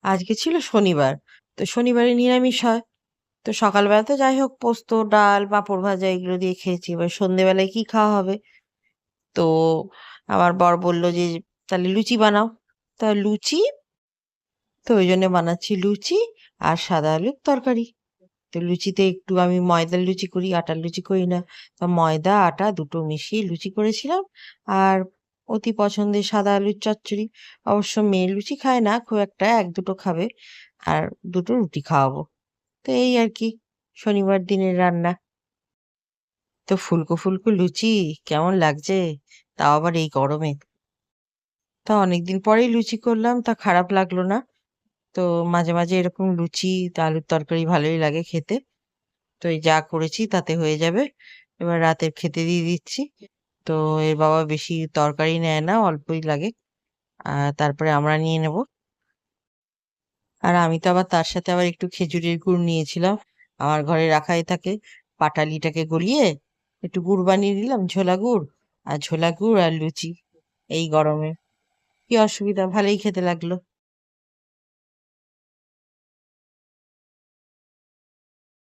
আজকে ছিল শনিবার। তো শনিবারে নিরামিষ হয়। তো সকালবেলা তো যাই হোক পোস্ত, ডাল, পাঁপড় ভাজা এগুলো দিয়ে খেয়েছি। এবার সন্ধ্যেবেলায় কি খাওয়া হবে? তো আমার বর বলল যে, "তাহলে লুচি বানাও।" তা লুচি তো ওইজন্য বানাচ্ছি লুচি আর সাদা আলুর তরকারি। তো লুচিতে একটু আমি ময়দার লুচি করি, আটার লুচি করি না। তো ময়দা, আটা দুটো মিশিয়ে লুচি করেছিলাম। আর অতি পছন্দের সাদা আলুর চচ্চড়ি। অবশ্য মেয়ে লুচি খায় না খুব একটা, ১-২ খাবে। আর ২ রুটি খাওয়াবো। তো এই আরকি শনিবার দিনের রান্না। তো ফুলকো, ফুলকো লুচি কেমন লাগছে? তাও আবার এই গরমে। তা অনেকদিন পরেই লুচি করলাম, তা খারাপ লাগলো না। তো মাঝে, মাঝে এরকম লুচি, আলুর তরকারি ভালোই লাগে খেতে। তো এই যা করেছি তাতে হয়ে যাবে। এবার রাতের খেতে দিয়ে দিচ্ছি। তো এর বাবা বেশি তরকারি নেয় না, অল্পই লাগে। তারপরে আমরা নিয়ে নেব। আর আমি তো আবার তার সাথে আবার একটু খেজুরের গুড় নিয়েছিলাম। আমার ঘরে রাখাই থাকে। পাটালিটাকে গলিয়ে একটু গুড় বানিয়ে দিলাম, ঝোলা গুড়। আর ঝোলা গুড় আর লুচি এই গরমে। কি অসুবিধা? ভালোই খেতে লাগলো।